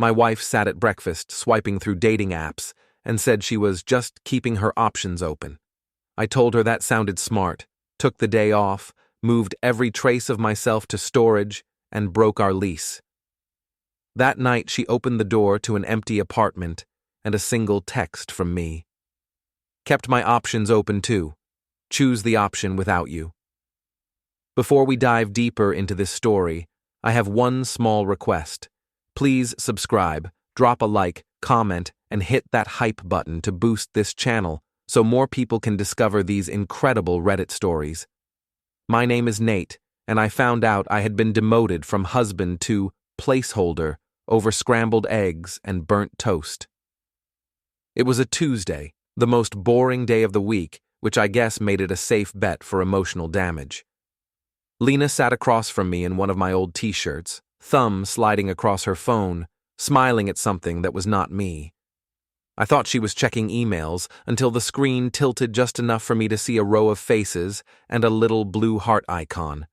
My wife sat at breakfast swiping through dating apps and said she was just keeping her options open. I told her that sounded smart, took the day off, moved every trace of myself to storage, and broke our lease. That night she opened the door to an empty apartment and a single text from me. Kept my options open too. Choose the option without you. Before we dive deeper into this story, I have one small request. Please subscribe, drop a like, comment, and hit that hype button to boost this channel so more people can discover these incredible Reddit stories. My name is Nate, and I found out I had been demoted from husband to placeholder over scrambled eggs and burnt toast. It was a Tuesday, the most boring day of the week, which I guess made it a safe bet for emotional damage. Lena sat across from me in one of my old t-shirts, thumb sliding across her phone, smiling at something that was not me. I thought she was checking emails until the screen tilted just enough for me to see a row of faces and a little blue heart icon.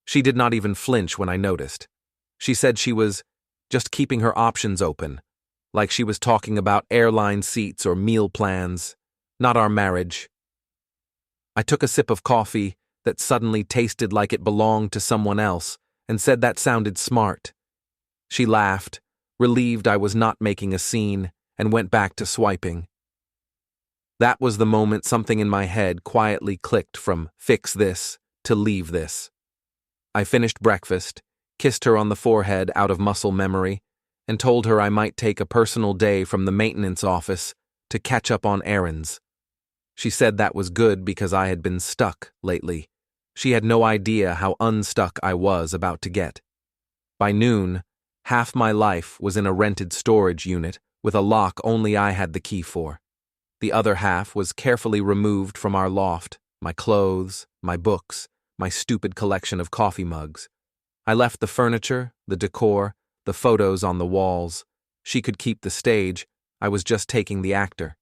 She did not even flinch when I noticed. She said she was just keeping her options open, like she was talking about airline seats or meal plans, not our marriage. I took a sip of coffee that suddenly tasted like it belonged to someone else and said that sounded smart. She laughed, relieved I was not making a scene, and went back to swiping. That was the moment something in my head quietly clicked from fix this to leave this. I finished breakfast, kissed her on the forehead out of muscle memory, and told her I might take a personal day from the maintenance office to catch up on errands. She said that was good because I had been stuck lately. She had no idea how unstuck I was about to get. By noon, half my life was in a rented storage unit with a lock only I had the key for. The other half was carefully removed from our loft, my clothes, my books, my stupid collection of coffee mugs. I left the furniture, the decor, the photos on the walls. She could keep the stage. I was just taking the actor.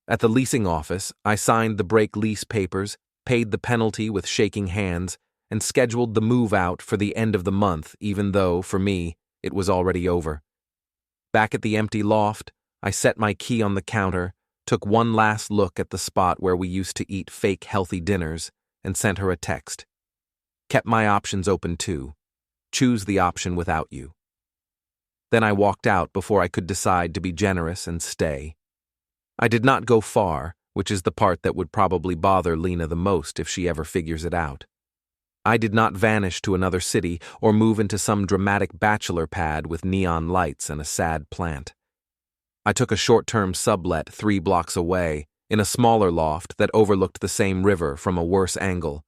At the leasing office, I signed the break lease papers, paid the penalty with shaking hands, and scheduled the move out for the end of the month, even though, for me, it was already over. Back at the empty loft, I set my key on the counter, took one last look at the spot where we used to eat fake healthy dinners, and sent her a text. Kept my options open too. Choose the option without you. Then I walked out before I could decide to be generous and stay. I did not go far, which is the part that would probably bother Lena the most if she ever figures it out. I did not vanish to another city or move into some dramatic bachelor pad with neon lights and a sad plant. I took a short-term sublet 3 blocks away, in a smaller loft that overlooked the same river from a worse angle.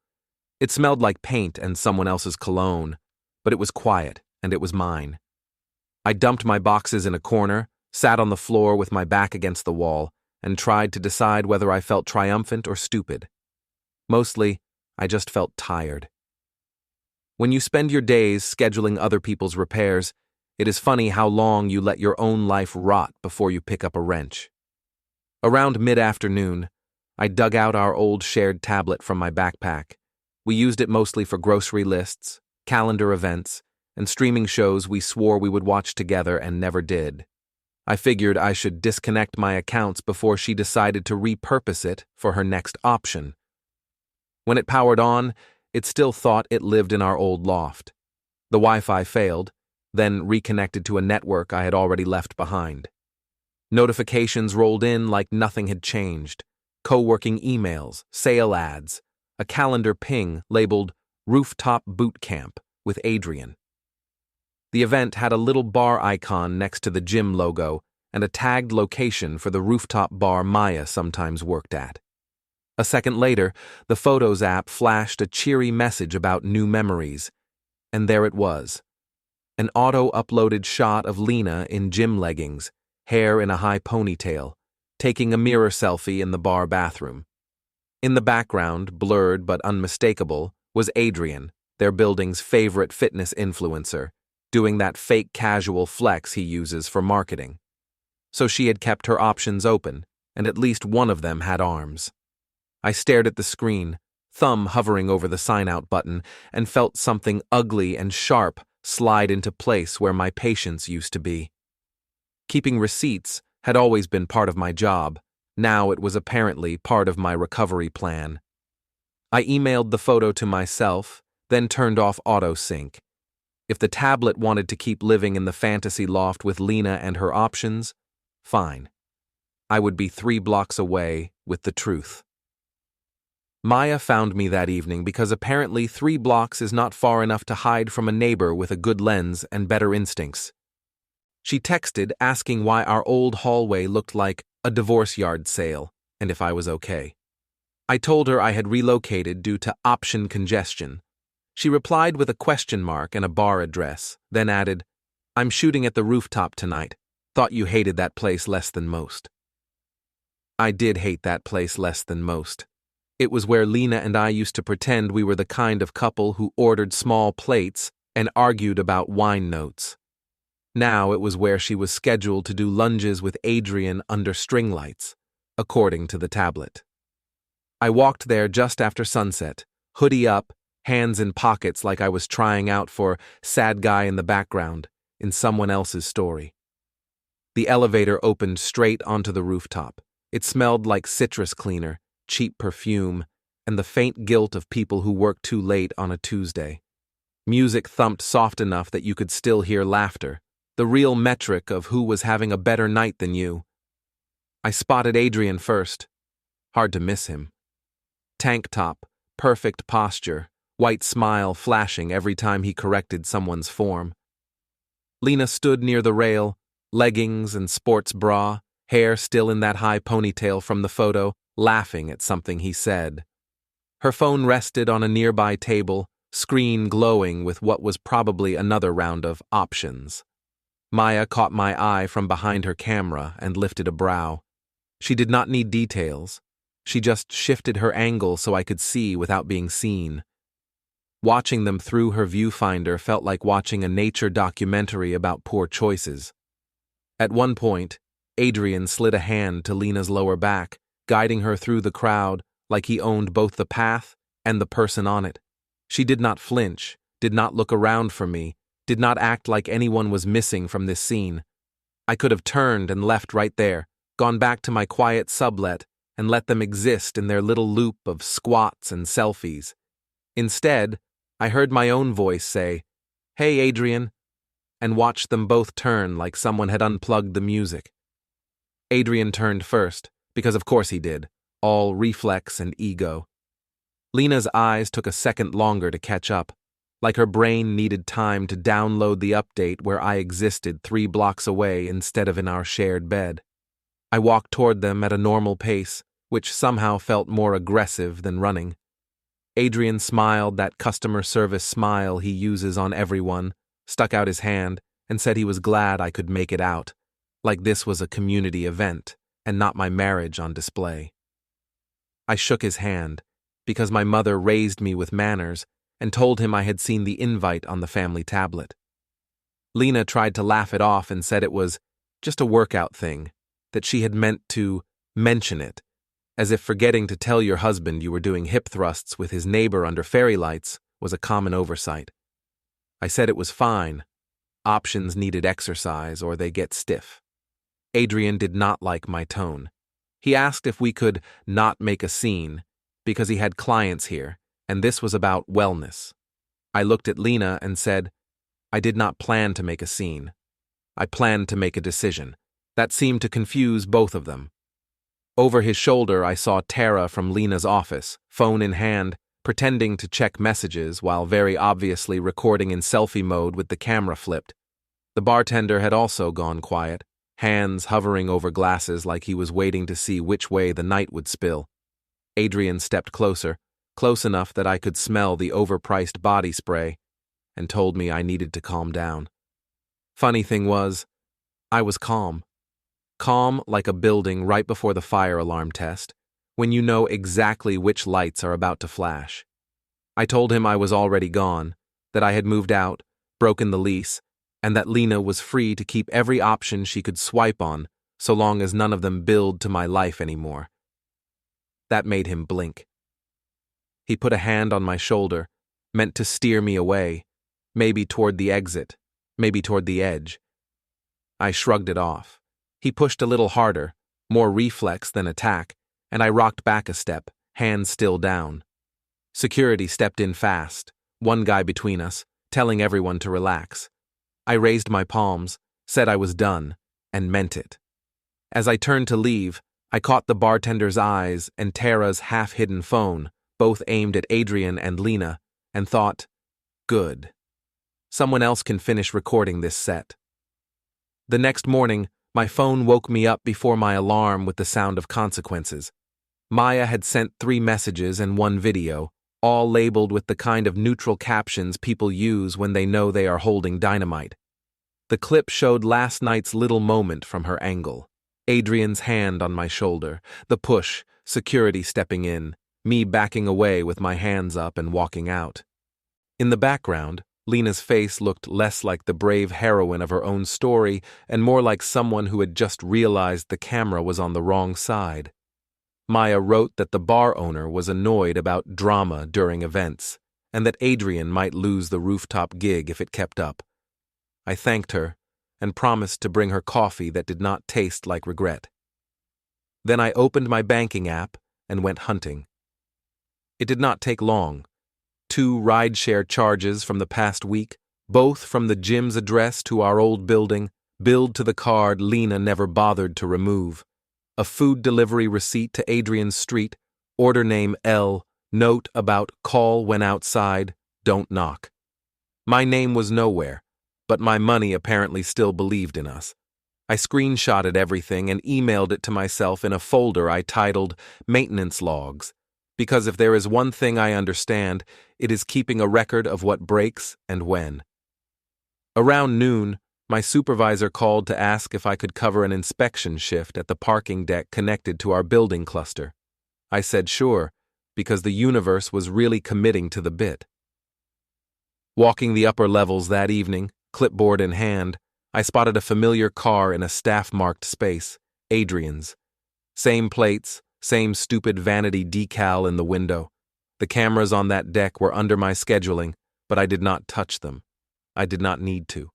It smelled like paint and someone else's cologne, but it was quiet and it was mine. I dumped my boxes in a corner, sat on the floor with my back against the wall, and tried to decide whether I felt triumphant or stupid. Mostly, I just felt tired. When you spend your days scheduling other people's repairs, it is funny how long you let your own life rot before you pick up a wrench. Around mid-afternoon, I dug out our old shared tablet from my backpack. We used it mostly for grocery lists, calendar events, and streaming shows we swore we would watch together and never did. I figured I should disconnect my accounts before she decided to repurpose it for her next option. When it powered on, it still thought it lived in our old loft. The Wi-Fi failed, then reconnected to a network I had already left behind. Notifications rolled in like nothing had changed. Co-working emails, sale ads, a calendar ping labeled Rooftop Boot Camp with Adrian. The event had a little bar icon next to the gym logo and a tagged location for the rooftop bar Maya sometimes worked at. A second later, the Photos app flashed a cheery message about new memories, and there it was. An auto-uploaded shot of Lena in gym leggings, hair in a high ponytail, taking a mirror selfie in the bar bathroom. In the background, blurred but unmistakable, was Adrian, their building's favorite fitness influencer, doing that fake casual flex he uses for marketing. So she had kept her options open, and at least one of them had arms. I stared at the screen, thumb hovering over the sign-out button, and felt something ugly and sharp slide into place where my patience used to be. Keeping receipts had always been part of my job. Now it was apparently part of my recovery plan. I emailed the photo to myself, then turned off auto-sync. If the tablet wanted to keep living in the fantasy loft with Lena and her options, fine. I would be 3 blocks away with the truth. Maya found me that evening because apparently 3 blocks is not far enough to hide from a neighbor with a good lens and better instincts. She texted asking why our old hallway looked like a divorce yard sale and if I was okay. I told her I had relocated due to option congestion. She replied with a question mark and a bar address, then added, "I'm shooting at the rooftop tonight. Thought you hated that place less than most." I did hate that place less than most. It was where Lena and I used to pretend we were the kind of couple who ordered small plates and argued about wine notes. Now it was where she was scheduled to do lunges with Adrian under string lights, according to the tablet. I walked there just after sunset, hoodie up, hands in pockets like I was trying out for sad guy in the background in someone else's story. The elevator opened straight onto the rooftop. It smelled like citrus cleaner, cheap perfume, and the faint guilt of people who work too late on a Tuesday. Music thumped soft enough that you could still hear laughter, the real metric of who was having a better night than you. I spotted Adrian first. Hard to miss him. Tank top, perfect posture, white smile flashing every time he corrected someone's form. Lena stood near the rail, leggings and sports bra, hair still in that high ponytail from the photo, laughing at something he said. Her phone rested on a nearby table, screen glowing with what was probably another round of options. Maya caught my eye from behind her camera and lifted a brow. She did not need details. She just shifted her angle so I could see without being seen. Watching them through her viewfinder felt like watching a nature documentary about poor choices. At one point, Adrian slid a hand to Lena's lower back, guiding her through the crowd like he owned both the path and the person on it. She did not flinch, did not look around for me, did not act like anyone was missing from this scene. I could have turned and left right there, gone back to my quiet sublet, and let them exist in their little loop of squats and selfies. Instead, I heard my own voice say, "Hey, Adrian," and watched them both turn like someone had unplugged the music. Adrian turned first, because of course he did, all reflex and ego. Lena's eyes took a second longer to catch up, like her brain needed time to download the update where I existed 3 blocks away instead of in our shared bed. I walked toward them at a normal pace, which somehow felt more aggressive than running. Adrian smiled that customer service smile he uses on everyone, stuck out his hand, and said he was glad I could make it out, like this was a community event and not my marriage on display. I shook his hand, because my mother raised me with manners, and told him I had seen the invite on the family tablet. Lena tried to laugh it off and said it was just a workout thing, that she had meant to mention it, as if forgetting to tell your husband you were doing hip thrusts with his neighbor under fairy lights was a common oversight. I said it was fine. Options needed exercise or they get stiff. Adrian did not like my tone. He asked if we could not make a scene, because he had clients here, and this was about wellness. I looked at Lena and said, I did not plan to make a scene. I planned to make a decision. That seemed to confuse both of them. Over his shoulder I saw Tara from Lena's office, phone in hand, pretending to check messages while very obviously recording in selfie mode with the camera flipped. The bartender had also gone quiet, hands hovering over glasses like he was waiting to see which way the night would spill. Adrian stepped closer, close enough that I could smell the overpriced body spray, and told me I needed to calm down. Funny thing was, I was calm. Calm like a building right before the fire alarm test, when you know exactly which lights are about to flash. I told him I was already gone, that I had moved out, broken the lease, and that Lena was free to keep every option she could swipe on so long as none of them billed to my life anymore. That made him blink. He put a hand on my shoulder, meant to steer me away, Maybe toward the exit, maybe toward the edge. I shrugged it off. He pushed a little harder, more reflex than attack, and I rocked back a step, hands still down. Security stepped in fast, one guy between us, telling everyone to relax. I raised my palms, said I was done, and meant it. As I turned to leave, I caught the bartender's eyes and Tara's half-hidden phone, both aimed at Adrian and Lena, and thought, good. Someone else can finish recording this set. The next morning, my phone woke me up before my alarm with the sound of consequences. Maya had sent 3 messages and 1 video, all labeled with the kind of neutral captions people use when they know they are holding dynamite. The clip showed last night's little moment from her angle. Adrian's hand on my shoulder, the push, security stepping in, me backing away with my hands up and walking out. In the background, Lena's face looked less like the brave heroine of her own story and more like someone who had just realized the camera was on the wrong side. Maya wrote that the bar owner was annoyed about drama during events, and that Adrian might lose the rooftop gig if it kept up. I thanked her and promised to bring her coffee that did not taste like regret. Then I opened my banking app and went hunting. It did not take long. 2 rideshare charges from the past week, both from the gym's address to our old building, billed to the card Lena never bothered to remove. A food delivery receipt to Adrian's Street, order name L, note about call when outside, don't knock. My name was nowhere, but my money apparently still believed in us. I screenshotted everything and emailed it to myself in a folder I titled Maintenance Logs, because if there is one thing I understand, it is keeping a record of what breaks and when. Around noon, my supervisor called to ask if I could cover an inspection shift at the parking deck connected to our building cluster. I said sure, because the universe was really committing to the bit. Walking the upper levels that evening, clipboard in hand, I spotted a familiar car in a staff-marked space, Adrian's. Same plates, same stupid vanity decal in the window. The cameras on that deck were under my scheduling, but I did not touch them. I did not need to.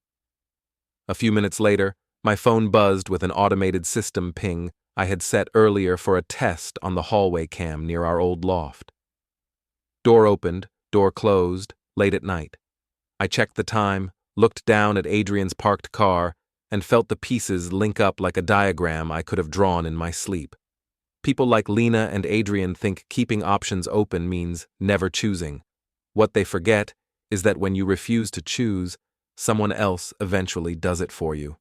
A few minutes later, my phone buzzed with an automated system ping I had set earlier for a test on the hallway cam near our old loft. Door opened, door closed, late at night. I checked the time, looked down at Adrian's parked car, and felt the pieces link up like a diagram I could have drawn in my sleep. People like Lena and Adrian think keeping options open means never choosing. What they forget is that when you refuse to choose, someone else eventually does it for you.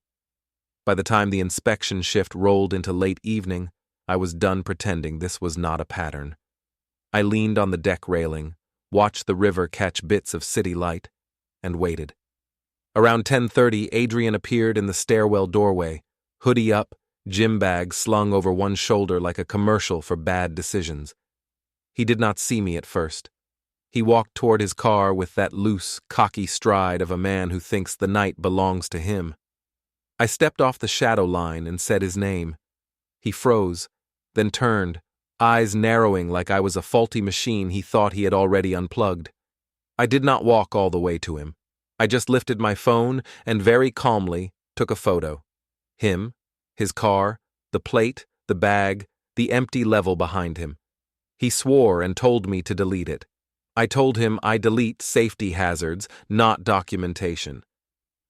By the time the inspection shift rolled into late evening, I was done pretending this was not a pattern. I leaned on the deck railing, watched the river catch bits of city light, and waited. Around 10:30, Adrian appeared in the stairwell doorway, hoodie up, gym bag slung over one shoulder like a commercial for bad decisions. He did not see me at first. He walked toward his car with that loose, cocky stride of a man who thinks the night belongs to him. I stepped off the shadow line and said his name. He froze, then turned, eyes narrowing like I was a faulty machine he thought he had already unplugged. I did not walk all the way to him. I just lifted my phone and very calmly took a photo. Him, his car, the plate, the bag, the empty level behind him. He swore and told me to delete it. I told him I delete safety hazards, not documentation.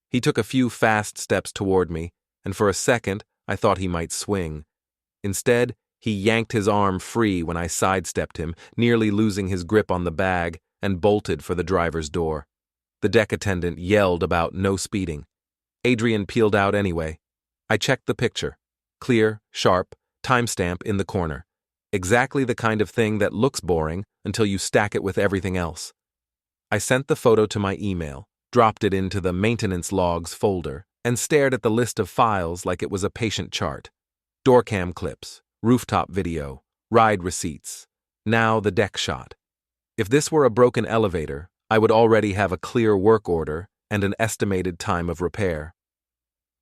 He took a few fast steps toward me, and for a second I thought he might swing. Instead, he yanked his arm free when I sidestepped him, nearly losing his grip on the bag, and bolted for the driver's door. The deck attendant yelled about no speeding. Adrian peeled out anyway. I checked the picture. Clear, sharp, timestamp in the corner. Exactly the kind of thing that looks boring until you stack it with everything else. I sent the photo to my email, dropped it into the maintenance logs folder, and stared at the list of files like it was a patient chart. Doorcam clips, rooftop video, ride receipts, now the deck shot. If this were a broken elevator, I would already have a clear work order and an estimated time of repair.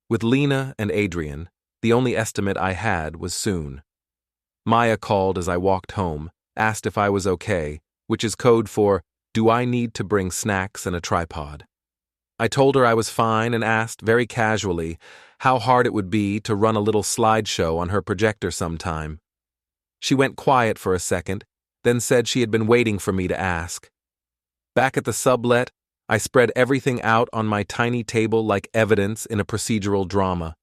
With Lena and Adrian, the only estimate I had was soon. Maya called as I walked home, asked if I was okay, which is code for, do I need to bring snacks and a tripod? I told her I was fine and asked, very casually, how hard it would be to run a little slideshow on her projector sometime. She went quiet for a second, then said she had been waiting for me to ask. Back at the sublet, I spread everything out on my tiny table like evidence in a procedural drama.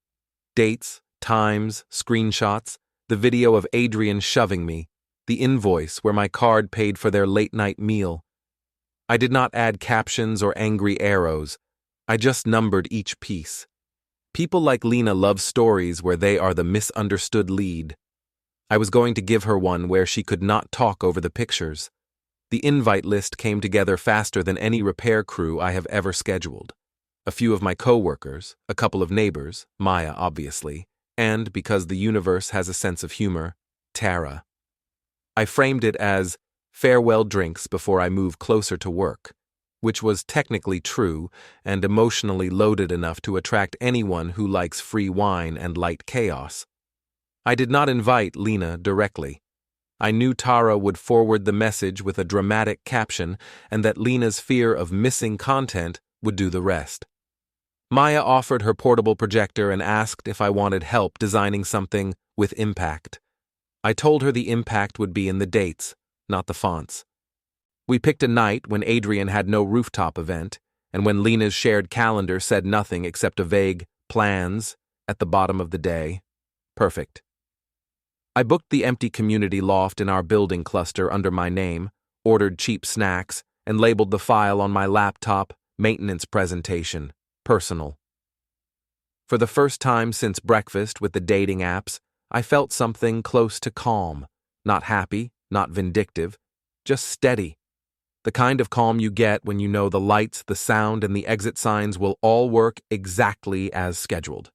Dates, times, screenshots, the video of Adrian shoving me, the invoice where my card paid for their late-night meal. I did not add captions or angry arrows. I just numbered each piece. People like Lena love stories where they are the misunderstood lead. I was going to give her one where she could not talk over the pictures. The invite list came together faster than any repair crew I have ever scheduled. A few of my coworkers, a couple of neighbors, Maya obviously, and, because the universe has a sense of humor, Tara. I framed it as farewell drinks before I move closer to work, which was technically true and emotionally loaded enough to attract anyone who likes free wine and light chaos. I did not invite Lena directly. I knew Tara would forward the message with a dramatic caption and that Lena's fear of missing content would do the rest. Maya offered her portable projector and asked if I wanted help designing something with impact. I told her the impact would be in the dates, not the fonts. We picked a night when Adrian had no rooftop event, and when Lena's shared calendar said nothing except a vague plans at the bottom of the day. Perfect. I booked the empty community loft in our building cluster under my name, ordered cheap snacks, and labeled the file on my laptop, maintenance presentation, personal. For the first time since breakfast with the dating apps, I felt something close to calm, not happy, not vindictive, just steady. The kind of calm you get when you know the lights, the sound, and the exit signs will all work exactly as scheduled.